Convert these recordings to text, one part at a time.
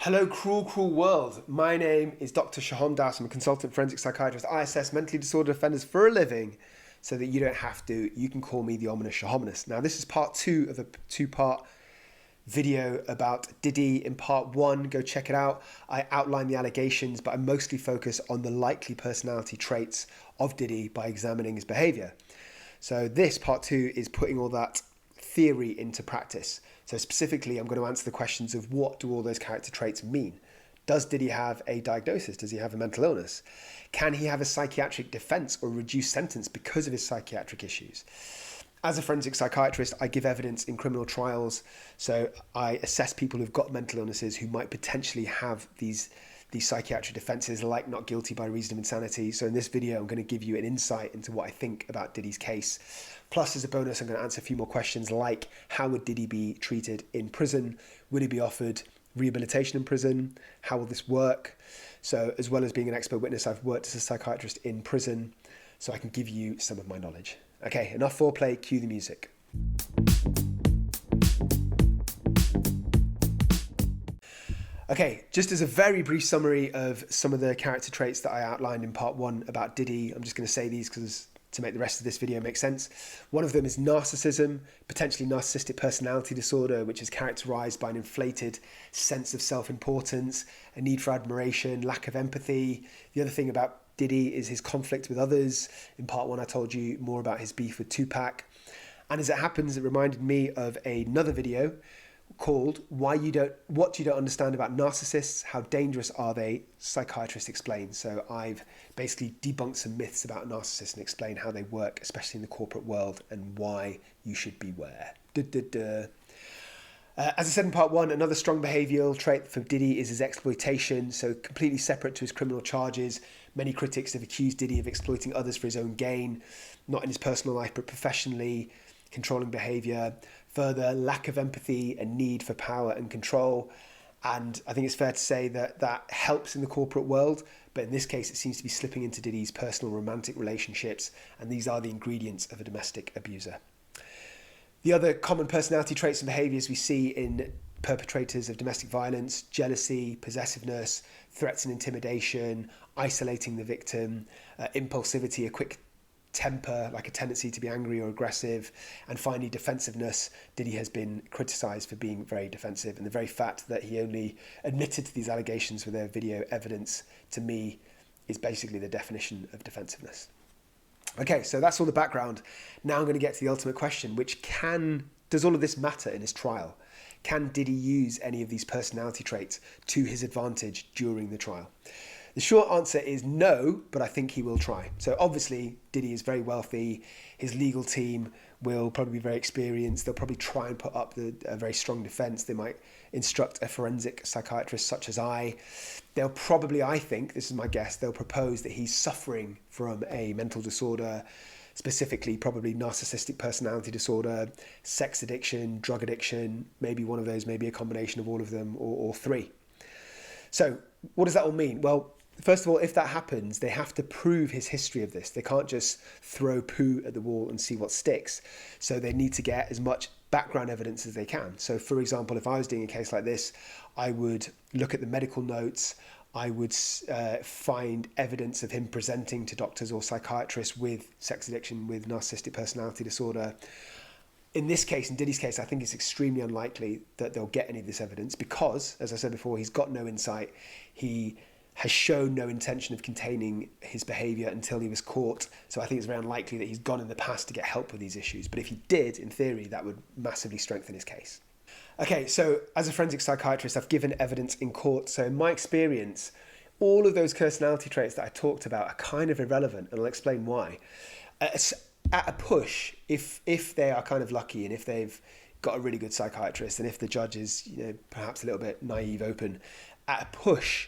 Hello, cruel, cruel world. My name is Dr. Shaham Das. I'm a consultant forensic psychiatrist. I assess mentally disordered offenders for a living so that you don't have to. You can call me the ominous Shahominous. Now, this is part two of a two-part video about Diddy. In part one, go check it out. I outline the allegations, but I mostly focus on the likely personality traits of Diddy by examining his behavior. So this, part two, is putting all that theory into practice. So specifically, I'm going to answer the questions of what do all those character traits mean? Does Diddy have a diagnosis? Does he have a mental illness? Can he have a psychiatric defense or reduced sentence because of his psychiatric issues? As a forensic psychiatrist, I give evidence in criminal trials. So I assess people who've got mental illnesses who might potentially have these psychiatric defenses, like not guilty by reason of insanity. So in this video, I'm going to give you an insight into what I think about Diddy's case. Plus, as a bonus, I'm going to answer a few more questions like, how would Diddy be treated in prison? Would he be offered rehabilitation in prison? How will this work? So as well as being an expert witness, I've worked as a psychiatrist in prison, so I can give you some of my knowledge. Okay, enough foreplay, cue the music. Okay, just as a very brief summary of some of the character traits that I outlined in part one about Diddy, I'm just going to say these because to make the rest of this video make sense. One of them is narcissism, potentially narcissistic personality disorder, which is characterized by an inflated sense of self-importance, a need for admiration, lack of empathy. The other thing about Diddy is his conflict with others. In part one, I told you more about his beef with Tupac. And as it happens, it reminded me of another video called What You Don't Understand About Narcissists, How Dangerous Are They? Psychiatrist Explains. So I've basically debunked some myths about narcissists and explained how they work, especially in the corporate world, and why you should beware. As I said in part one, another strong behavioural trait for Diddy is his exploitation, so completely separate to his criminal charges. Many critics have accused Diddy of exploiting others for his own gain, not in his personal life, but professionally, controlling behaviour. Further, lack of empathy and need for power and control. And I think it's fair to say that that helps in the corporate world, but in this case, it seems to be slipping into Diddy's personal romantic relationships, and these are the ingredients of a domestic abuser. The other common personality traits and behaviours we see in perpetrators of domestic violence: jealousy, possessiveness, threats and intimidation, isolating the victim, impulsivity, a quick temper, like a tendency to be angry or aggressive, and finally defensiveness. Diddy has been criticised for being very defensive, and the very fact that he only admitted to these allegations with their video evidence, to me, is basically the definition of defensiveness. Okay, so that's all the background. Now I'm going to get to the ultimate question, which does all of this matter in his trial? Can Diddy use any of these personality traits to his advantage during the trial? The short answer is no, but I think he will try. So obviously, Diddy is very wealthy. His legal team will probably be very experienced. They'll probably try and put up a very strong defense. They might instruct a forensic psychiatrist such as I. They'll probably, I think, this is my guess, they'll propose that he's suffering from a mental disorder, specifically probably narcissistic personality disorder, sex addiction, drug addiction, maybe one of those, maybe a combination of all of them, or three. So what does that all mean? Well, first of all, if that happens, they have to prove his history of this. They can't just throw poo at the wall and see what sticks. So they need to get as much background evidence as they can. So for example, if I was doing a case like this, I would look at the medical notes. I would find evidence of him presenting to doctors or psychiatrists with sex addiction, with narcissistic personality disorder. In this case, in Diddy's case, I think it's extremely unlikely that they'll get any of this evidence because, as I said before, he's got no insight. He has shown no intention of containing his behaviour until he was caught. So I think it's very unlikely that he's gone in the past to get help with these issues. But if he did, in theory, that would massively strengthen his case. Okay, so as a forensic psychiatrist, I've given evidence in court. So in my experience, all of those personality traits that I talked about are kind of irrelevant, and I'll explain why. At a push, if they are kind of lucky and if they've got a really good psychiatrist and if the judge is perhaps a little bit naive, open, at a push,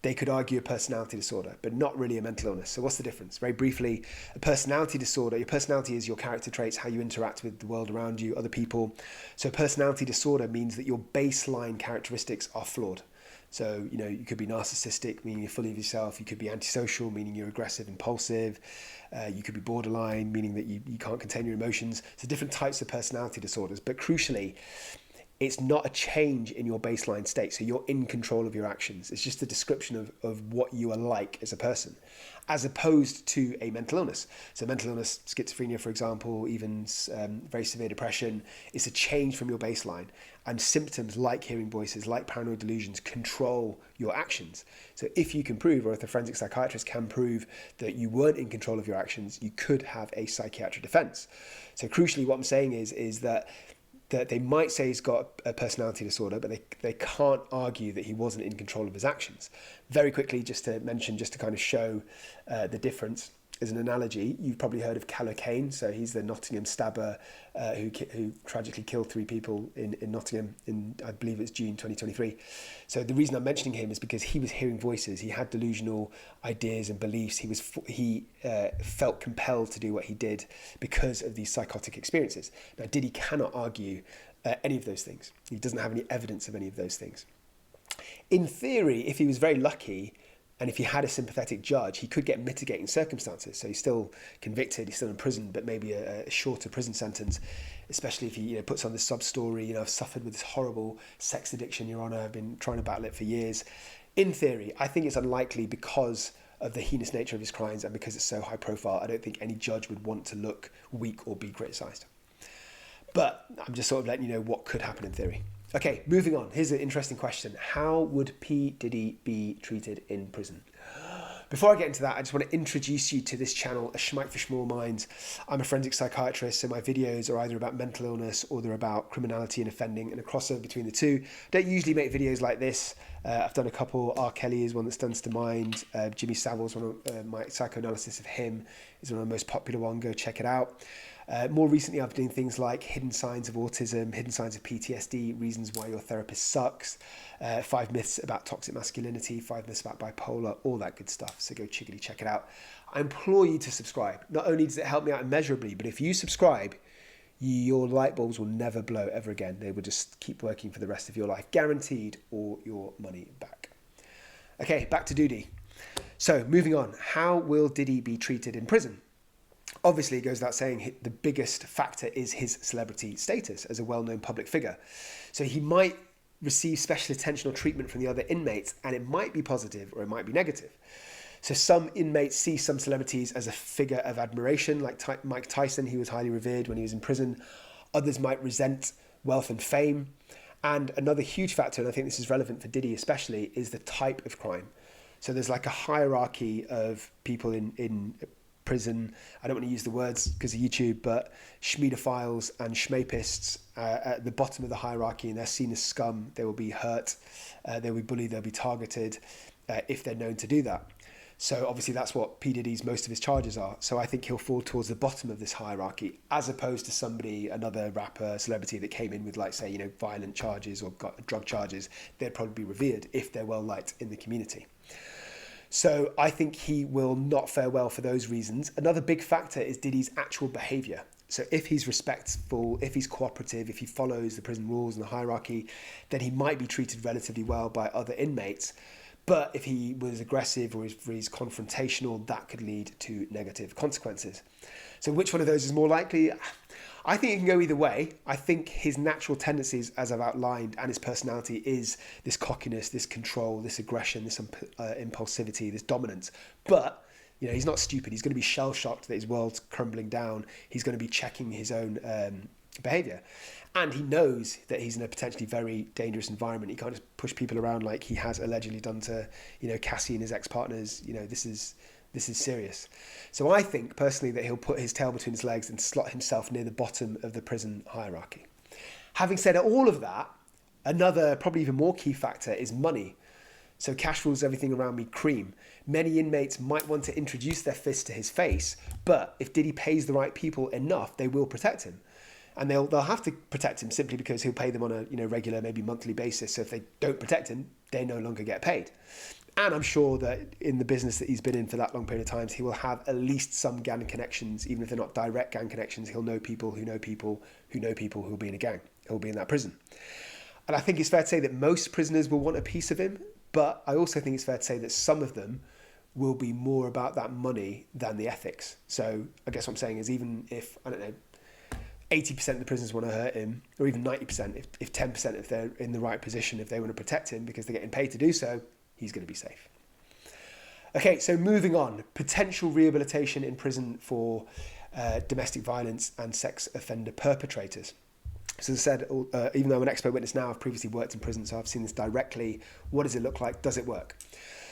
they could argue a personality disorder, but not really a mental illness. So what's the difference? Very briefly, a personality disorder, your personality is your character traits, how you interact with the world around you, other people. So personality disorder means that your baseline characteristics are flawed. So, you could be narcissistic, meaning you're full of yourself. You could be antisocial, meaning you're aggressive, impulsive. You could be borderline, meaning that you can't contain your emotions. So different types of personality disorders. But crucially, it's not a change in your baseline state. So you're in control of your actions. It's just a description of what you are like as a person, as opposed to a mental illness. So mental illness, schizophrenia, for example, even very severe depression, is a change from your baseline. And symptoms like hearing voices, like paranoid delusions, control your actions. So if you can prove, or if the forensic psychiatrist can prove that you weren't in control of your actions, you could have a psychiatric defense. So crucially, what I'm saying is that they might say he's got a personality disorder, but they can't argue that he wasn't in control of his actions. Very quickly, just to mention, just to kind of show the difference, as an analogy, you've probably heard of Callow Kane. So he's the Nottingham stabber who tragically killed 3 people in Nottingham in, I believe it's June 2023. So the reason I'm mentioning him is because he was hearing voices. He had delusional ideas and beliefs. He felt compelled to do what he did because of these psychotic experiences. Now, Diddy cannot argue any of those things. He doesn't have any evidence of any of those things. In theory, if he was very lucky, and if he had a sympathetic judge, he could get mitigating circumstances. So he's still convicted, he's still in prison, but maybe a shorter prison sentence, especially if he puts on this sub-story, I've suffered with this horrible sex addiction, Your Honour, I've been trying to battle it for years. In theory, I think it's unlikely because of the heinous nature of his crimes and because it's so high profile. I don't think any judge would want to look weak or be criticised. But I'm just sort of letting you know what could happen in theory. Okay, moving on. Here's an interesting question. How would P. Diddy be treated in prison? Before I get into that, I just want to introduce you to this channel, A Schmike for Small Minds. I'm a forensic psychiatrist, so my videos are either about mental illness or they're about criminality and offending, and a crossover between the two. I don't usually make videos like this. I've done a couple. R. Kelly is one that stands to mind. Jimmy Savile's one of my psychoanalysis of him is one of the most popular one. Go check it out. More recently, I've been doing things like hidden signs of autism, hidden signs of PTSD, reasons why your therapist sucks, 5 myths about toxic masculinity, 5 myths about bipolar, all that good stuff. So go chickadee check it out. I implore you to subscribe. Not only does it help me out immeasurably, but if you subscribe, your light bulbs will never blow ever again. They will just keep working for the rest of your life, guaranteed, or your money back. Okay, back to Diddy. So moving on, how will Diddy be treated in prison? Obviously, it goes without saying, the biggest factor is his celebrity status as a well-known public figure. So he might receive special attention or treatment from the other inmates, and it might be positive or it might be negative. So some inmates see some celebrities as a figure of admiration, like Mike Tyson, he was highly revered when he was in prison. Others might resent wealth and fame. And another huge factor, and I think this is relevant for Diddy especially, is the type of crime. So there's like a hierarchy of people in prison. I don't want to use the words because of YouTube, but schmedophiles and schmapists at the bottom of the hierarchy, and they're seen as scum. They will be hurt, they'll be bullied, they'll be targeted if they're known to do that. So obviously that's what P. Diddy's, most of his charges are. So I think he'll fall towards the bottom of this hierarchy, as opposed to another rapper, celebrity that came in with, like, say, violent charges or got drug charges. They'd probably be revered if they're well liked in the community. So I think he will not fare well for those reasons. Another big factor is Diddy's actual behaviour. So if he's respectful, if he's cooperative, if he follows the prison rules and the hierarchy, then he might be treated relatively well by other inmates. But if he was aggressive or if he's confrontational, that could lead to negative consequences. So which one of those is more likely? I think it can go either way. I think his natural tendencies, as I've outlined, and his personality is this cockiness, this control, this aggression, this impulsivity, this dominance. But he's not stupid. He's going to be shell-shocked that his world's crumbling down. He's going to be checking his own behaviour. And he knows that he's in a potentially very dangerous environment. He can't just push people around like he has allegedly done to, Cassie and his ex-partners. This is serious. So I think personally that he'll put his tail between his legs and slot himself near the bottom of the prison hierarchy. Having said all of that, another probably even more key factor is money. So cash rules everything around me cream. Many inmates might want to introduce their fist to his face, but if Diddy pays the right people enough, they will protect him. And they'll have to protect him simply because he'll pay them on a regular, maybe monthly basis. So if they don't protect him, they no longer get paid. And I'm sure that in the business that he's been in for that long period of time, he will have at least some gang connections, even if they're not direct gang connections. He'll know people who know people who know people who'll be in a gang, who'll be in that prison. And I think it's fair to say that most prisoners will want a piece of him, but I also think it's fair to say that some of them will be more about that money than the ethics. So I guess what I'm saying is, even if, 80% of the prisoners want to hurt him, or even 90%, if 10%, if they're in the right position, if they want to protect him because they're getting paid to do so, he's going to be safe. Okay, so moving on, potential rehabilitation in prison for domestic violence and sex offender perpetrators. So as I said, even though I'm an expert witness now, I've previously worked in prison, so I've seen this directly. What does it look like? Does it work?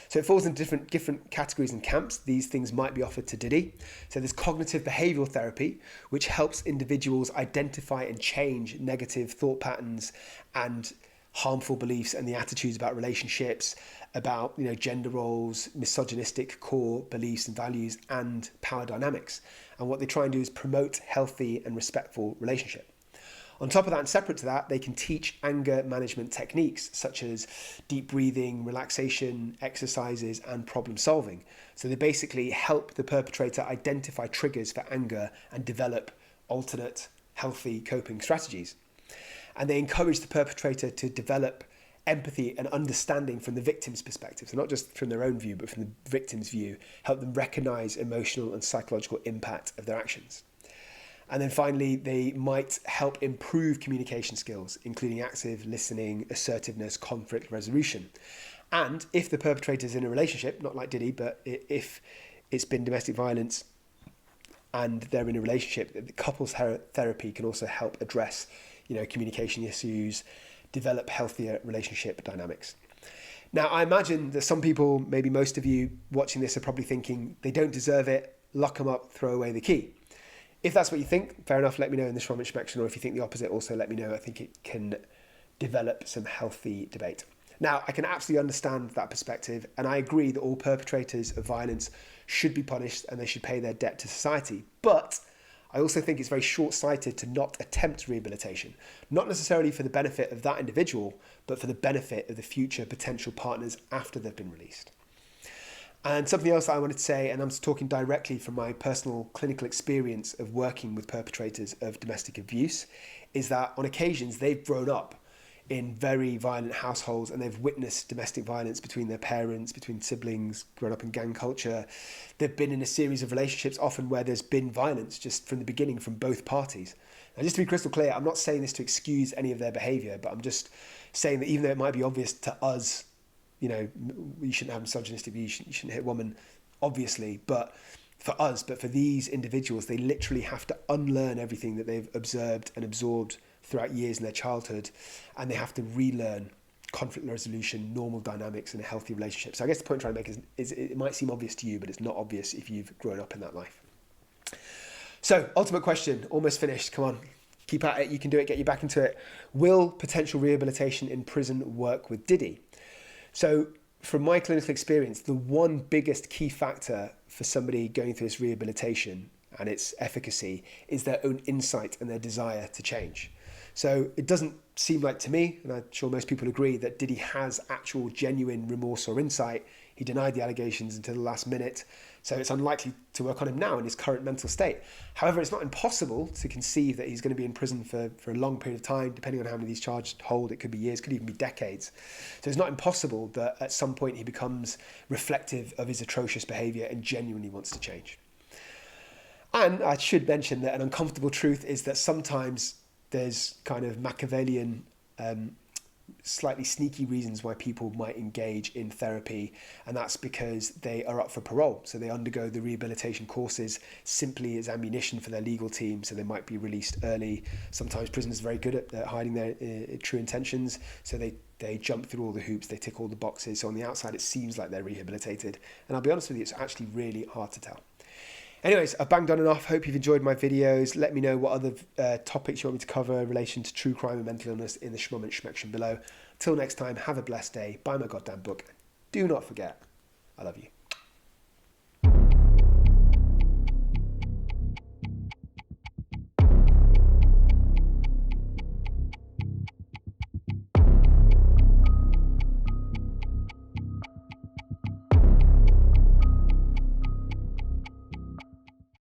So it falls into different categories and camps. These things might be offered to DIIDY. So there's cognitive behavioural therapy, which helps individuals identify and change negative thought patterns and harmful beliefs and the attitudes about relationships, about gender roles, misogynistic core beliefs and values, and power dynamics. And what they try and do is promote healthy and respectful relationship. On top of that, and separate to that, they can teach anger management techniques such as deep breathing, relaxation, exercises, and problem solving. So they basically help the perpetrator identify triggers for anger and develop alternate, healthy coping strategies. And they encourage the perpetrator to develop empathy and understanding from the victim's perspective. So not just from their own view, but from the victim's view, help them recognize emotional and psychological impact of their actions. And then finally, they might help improve communication skills, including active listening, assertiveness, conflict resolution. And if the perpetrator is in a relationship, not like Diddy, but if it's been domestic violence and they're in a relationship, the couples therapy can also help address, communication issues, develop healthier relationship dynamics. Now, I imagine that some people, maybe most of you watching this, are probably thinking they don't deserve it, lock them up, throw away the key. If that's what you think, fair enough, let me know in the Shromish section, or if you think the opposite, also let me know. I think it can develop some healthy debate. Now, I can absolutely understand that perspective, and I agree that all perpetrators of violence should be punished and they should pay their debt to society. But I also think it's very short-sighted to not attempt rehabilitation, not necessarily for the benefit of that individual, but for the benefit of the future potential partners after they've been released. And something else that I wanted to say, and I'm talking directly from my personal clinical experience of working with perpetrators of domestic abuse, is that on occasions they've grown up in very violent households and they've witnessed domestic violence between their parents, between siblings, grown up in gang culture. They've been in a series of relationships often where there's been violence just from the beginning from both parties. Now, just to be crystal clear, I'm not saying this to excuse any of their behaviour, but I'm just saying that even though it might be obvious to us, you shouldn't have misogynistic views, you shouldn't hit a woman, obviously, but for these individuals, they literally have to unlearn everything that they've observed and absorbed throughout years in their childhood, and they have to relearn conflict resolution, normal dynamics, and a healthy relationship. So I guess the point I'm trying to make is it might seem obvious to you, but it's not obvious if you've grown up in that life. So, ultimate question, almost finished, come on. Keep at it, you can do it, get you back into it. Will potential rehabilitation in prison work with Diddy? So from my clinical experience, the one biggest key factor for somebody going through this rehabilitation and its efficacy is their own insight and their desire to change. So it doesn't seem like to me, and I'm sure most people agree, that Diddy has actual genuine remorse or insight. He denied the allegations until the last minute, so it's unlikely to work on him now in his current mental state. However, it's not impossible to conceive that he's going to be in prison for a long period of time, depending on how many of these charges hold. It could be years, could even be decades. So it's not impossible that at some point he becomes reflective of his atrocious behaviour and genuinely wants to change. And I should mention that an uncomfortable truth is that sometimes there's kind of Machiavellian, slightly sneaky reasons why people might engage in therapy, and that's because they are up for parole. So they undergo the rehabilitation courses simply as ammunition for their legal team, so they might be released early. Sometimes prisoners are very good at hiding their true intentions, so they jump through all the hoops, they tick all the boxes, so on the outside it seems like they're rehabilitated. And I'll be honest with you, it's actually really hard to tell. Anyways, I've banged on enough. Hope you've enjoyed my videos. Let me know what other topics you want me to cover in relation to true crime and mental illness in the Shromish section below. Till next time, have a blessed day. Buy my goddamn book. Do not forget, I love you.